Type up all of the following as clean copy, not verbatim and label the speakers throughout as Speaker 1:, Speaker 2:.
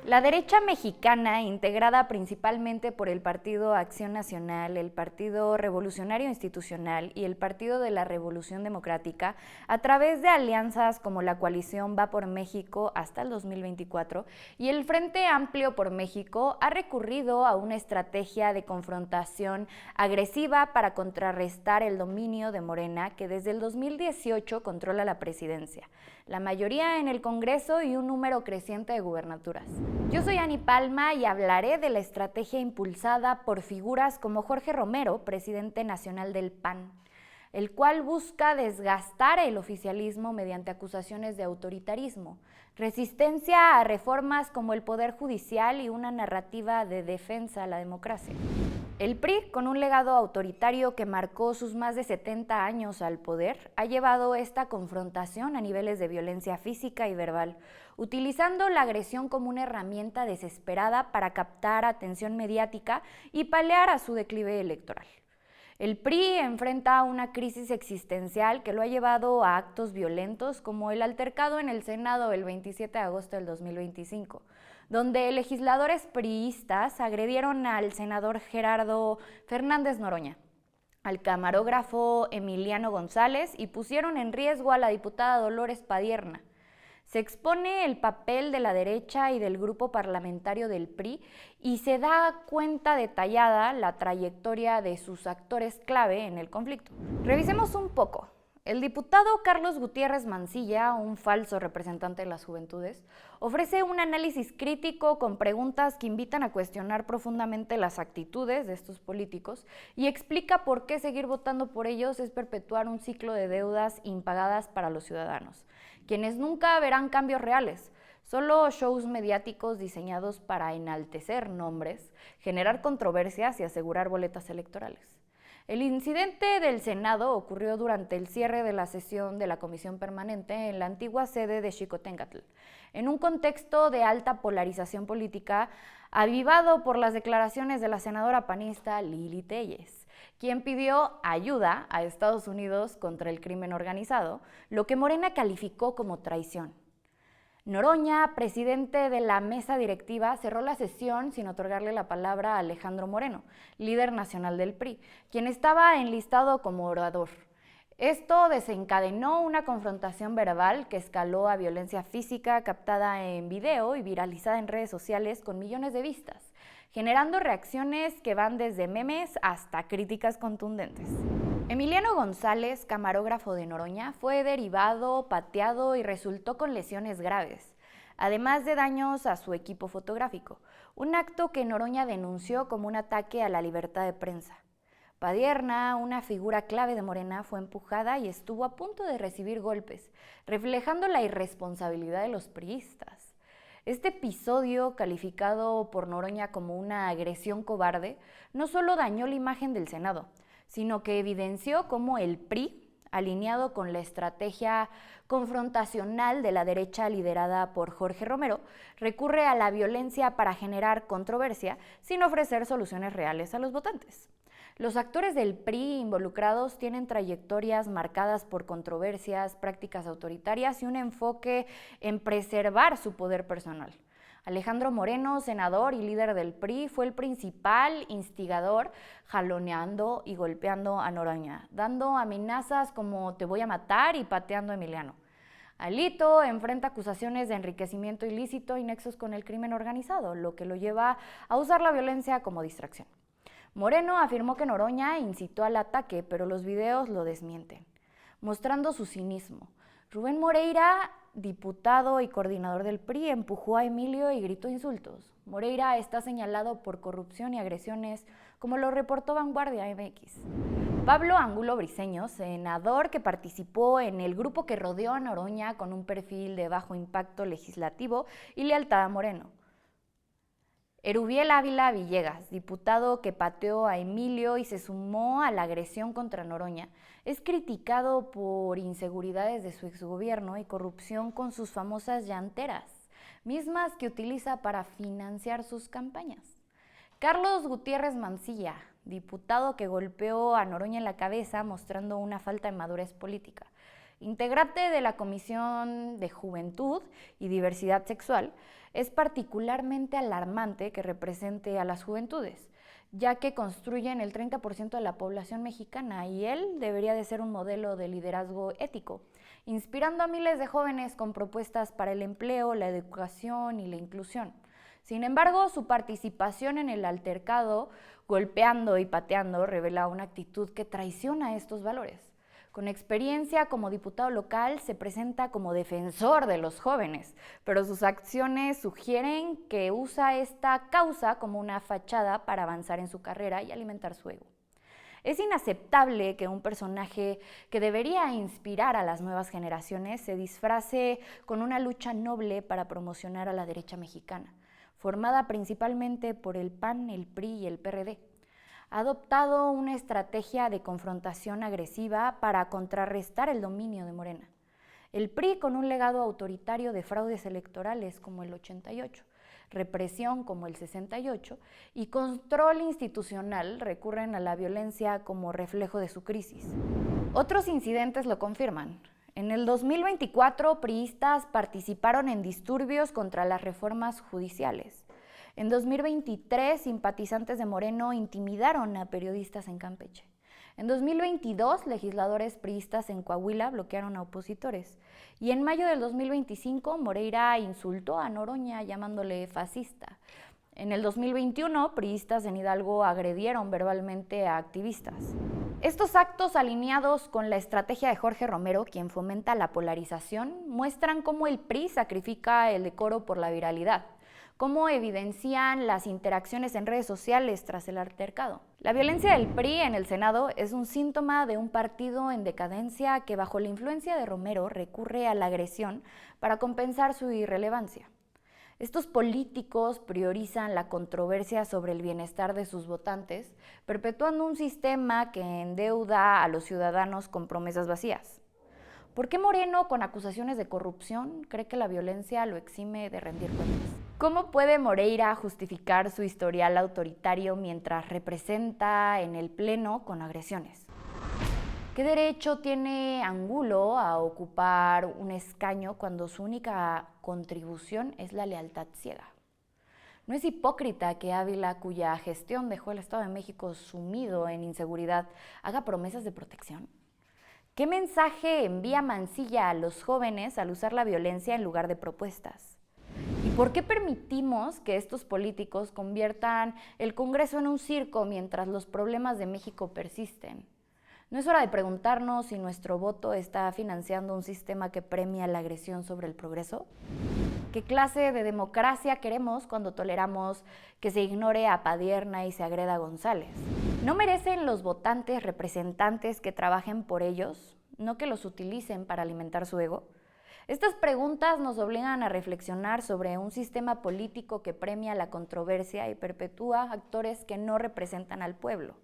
Speaker 1: La derecha mexicana, integrada principalmente por el Partido Acción Nacional, el Partido Revolucionario Institucional y el Partido de la Revolución Democrática, a través de alianzas como la coalición Va por México hasta el 2024 y el Frente Amplio por México, ha recurrido a una estrategia de confrontación agresiva para contrarrestar el dominio de Morena, que desde el 2018 controla la presidencia, la mayoría en el Congreso y un número creciente de gubernaturas. Yo soy Ani Palma y hablaré de la estrategia impulsada por figuras como Jorge Romero, presidente nacional del PAN, el cual busca desgastar el oficialismo mediante acusaciones de autoritarismo, resistencia a reformas como el Poder Judicial y una narrativa de defensa a la democracia. El PRI, con un legado autoritario que marcó sus más de 70 años al poder, ha llevado esta confrontación a niveles de violencia física y verbal, utilizando la agresión como una herramienta desesperada para captar atención mediática y paliar a su declive electoral. El PRI enfrenta una crisis existencial que lo ha llevado a actos violentos como el altercado en el Senado el 27 de agosto del 2025, donde legisladores priistas agredieron al senador Gerardo Fernández Noroña, al camarógrafo Emiliano González y pusieron en riesgo a la diputada Dolores Padierna. Se expone el papel de la derecha y del grupo parlamentario del PRI y se da cuenta detallada la trayectoria de sus actores clave en el conflicto. Revisemos un poco. El diputado Carlos Gutiérrez Mancilla, un falso representante de las juventudes, ofrece un análisis crítico con preguntas que invitan a cuestionar profundamente las actitudes de estos políticos y explica por qué seguir votando por ellos es perpetuar un ciclo de deudas impagadas para los ciudadanos, quienes nunca verán cambios reales, solo shows mediáticos diseñados para enaltecer nombres, generar controversias y asegurar boletas electorales. El incidente del Senado ocurrió durante el cierre de la sesión de la Comisión Permanente en la antigua sede de Xicoténcatl, en un contexto de alta polarización política avivado por las declaraciones de la senadora panista Lili Téllez, quien pidió ayuda a Estados Unidos contra el crimen organizado, lo que Morena calificó como traición. Noroña, presidente de la mesa directiva, cerró la sesión sin otorgarle la palabra a Alejandro Moreno, líder nacional del PRI, quien estaba enlistado como orador. Esto desencadenó una confrontación verbal que escaló a violencia física captada en video y viralizada en redes sociales con millones de vistas, generando reacciones que van desde memes hasta críticas contundentes. Emiliano González, camarógrafo de Noroña, fue derribado, pateado y resultó con lesiones graves, además de daños a su equipo fotográfico, un acto que Noroña denunció como un ataque a la libertad de prensa. Padierna, una figura clave de Morena, fue empujada y estuvo a punto de recibir golpes, reflejando la irresponsabilidad de los priistas. Este episodio, calificado por Noroña como una agresión cobarde, no solo dañó la imagen del Senado, sino que evidenció cómo el PRI, alineado con la estrategia confrontacional de la derecha liderada por Jorge Romero, recurre a la violencia para generar controversia sin ofrecer soluciones reales a los votantes. Los actores del PRI involucrados tienen trayectorias marcadas por controversias, prácticas autoritarias y un enfoque en preservar su poder personal. Alejandro Moreno, senador y líder del PRI, fue el principal instigador, jaloneando y golpeando a Noroña, dando amenazas como "te voy a matar" y pateando a Emiliano. Alito enfrenta acusaciones de enriquecimiento ilícito y nexos con el crimen organizado, lo que lo lleva a usar la violencia como distracción. Moreno afirmó que Noroña incitó al ataque, pero los videos lo desmienten, mostrando su cinismo. Rubén Moreira, diputado y coordinador del PRI, empujó a Emilio y gritó insultos. Moreira está señalado por corrupción y agresiones, como lo reportó Vanguardia MX. Pablo Angulo Briceño, senador que participó en el grupo que rodeó a Noroña con un perfil de bajo impacto legislativo y lealtad a Moreno. Erubiel Ávila Villegas, diputado que pateó a Emilio y se sumó a la agresión contra Noroña, es criticado por inseguridades de su exgobierno y corrupción con sus famosas llanteras, mismas que utiliza para financiar sus campañas. Carlos Gutiérrez Mancilla, diputado que golpeó a Noroña en la cabeza mostrando una falta de madurez política. Integrante de la Comisión de Juventud y Diversidad Sexual, es particularmente alarmante que represente a las juventudes, ya que construyen el 30% de la población mexicana y él debería de ser un modelo de liderazgo ético, inspirando a miles de jóvenes con propuestas para el empleo, la educación y la inclusión. Sin embargo, su participación en el altercado, golpeando y pateando, revela una actitud que traiciona estos valores. Con experiencia como diputado local, se presenta como defensor de los jóvenes, pero sus acciones sugieren que usa esta causa como una fachada para avanzar en su carrera y alimentar su ego. Es inaceptable que un personaje que debería inspirar a las nuevas generaciones se disfrace con una lucha noble para promocionar a la derecha mexicana, formada principalmente por el PAN, el PRI y el PRD. Ha adoptado una estrategia de confrontación agresiva para contrarrestar el dominio de Morena. El PRI con un legado autoritario de fraudes electorales como el 88, represión como el 68 y control institucional recurren a la violencia como reflejo de su crisis. Otros incidentes lo confirman. En el 2024, priistas participaron en disturbios contra las reformas judiciales. En 2023, simpatizantes de Moreno intimidaron a periodistas en Campeche. En 2022, legisladores priistas en Coahuila bloquearon a opositores. Y en mayo del 2025, Moreira insultó a Noroña llamándole fascista. En el 2021, priistas en Hidalgo agredieron verbalmente a activistas. Estos actos, alineados con la estrategia de Jorge Romero, quien fomenta la polarización, muestran cómo el PRI sacrifica el decoro por la viralidad, cómo evidencian las interacciones en redes sociales tras el altercado. La violencia del PRI en el Senado es un síntoma de un partido en decadencia que bajo la influencia de Romero recurre a la agresión para compensar su irrelevancia. Estos políticos priorizan la controversia sobre el bienestar de sus votantes, perpetuando un sistema que endeuda a los ciudadanos con promesas vacías. ¿Por qué Moreno, con acusaciones de corrupción, cree que la violencia lo exime de rendir cuentas? ¿Cómo puede Moreira justificar su historial autoritario mientras representa en el Pleno con agresiones? ¿Qué derecho tiene Angulo a ocupar un escaño cuando su única contribución es la lealtad ciega? ¿No es hipócrita que Ávila, cuya gestión dejó el Estado de México sumido en inseguridad, haga promesas de protección? ¿Qué mensaje envía Mancilla a los jóvenes al usar la violencia en lugar de propuestas? ¿Y por qué permitimos que estos políticos conviertan el Congreso en un circo mientras los problemas de México persisten? ¿No es hora de preguntarnos si nuestro voto está financiando un sistema que premia la agresión sobre el progreso? ¿Qué clase de democracia queremos cuando toleramos que se ignore a Padierna y se agreda a González? ¿No merecen los votantes representantes que trabajen por ellos, no que los utilicen para alimentar su ego? Estas preguntas nos obligan a reflexionar sobre un sistema político que premia la controversia y perpetúa actores que no representan al pueblo.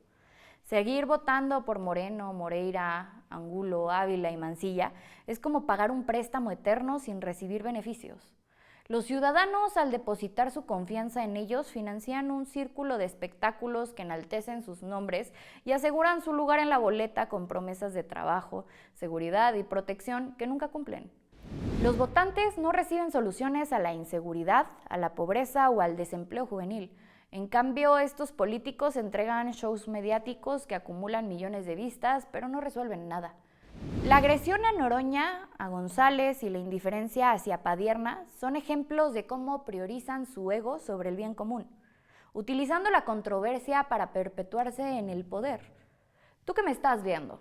Speaker 1: Seguir votando por Moreno, Moreira, Angulo, Ávila y Mancilla es como pagar un préstamo eterno sin recibir beneficios. Los ciudadanos, al depositar su confianza en ellos, financian un círculo de espectáculos que enaltecen sus nombres y aseguran su lugar en la boleta con promesas de trabajo, seguridad y protección que nunca cumplen. Los votantes no reciben soluciones a la inseguridad, a la pobreza o al desempleo juvenil. En cambio, estos políticos entregan shows mediáticos que acumulan millones de vistas, pero no resuelven nada. La agresión a Noroña, a González y la indiferencia hacia Padierna son ejemplos de cómo priorizan su ego sobre el bien común, utilizando la controversia para perpetuarse en el poder. ¿Tú qué me estás viendo?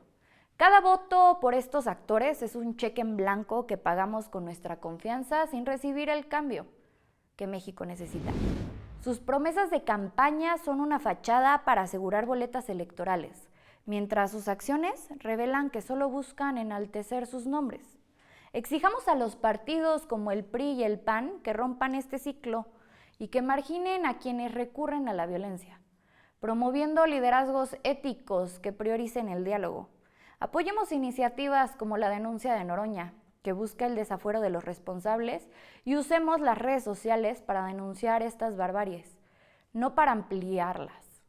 Speaker 1: Cada voto por estos actores es un cheque en blanco que pagamos con nuestra confianza sin recibir el cambio que México necesita. Sus promesas de campaña son una fachada para asegurar boletas electorales, mientras sus acciones revelan que solo buscan enaltecer sus nombres. Exijamos a los partidos como el PRI y el PAN que rompan este ciclo y que marginen a quienes recurren a la violencia, promoviendo liderazgos éticos que prioricen el diálogo. Apoyemos iniciativas como la denuncia de Noroña, que busca el desafuero de los responsables, y usemos las redes sociales para denunciar estas barbaries, no para ampliarlas.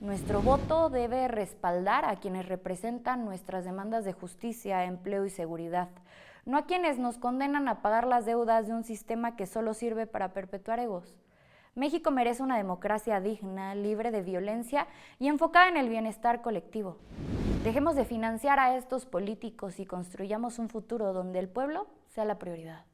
Speaker 1: Nuestro voto debe respaldar a quienes representan nuestras demandas de justicia, empleo y seguridad, no a quienes nos condenan a pagar las deudas de un sistema que solo sirve para perpetuar egos. México merece una democracia digna, libre de violencia y enfocada en el bienestar colectivo. Dejemos de financiar a estos políticos y construyamos un futuro donde el pueblo sea la prioridad.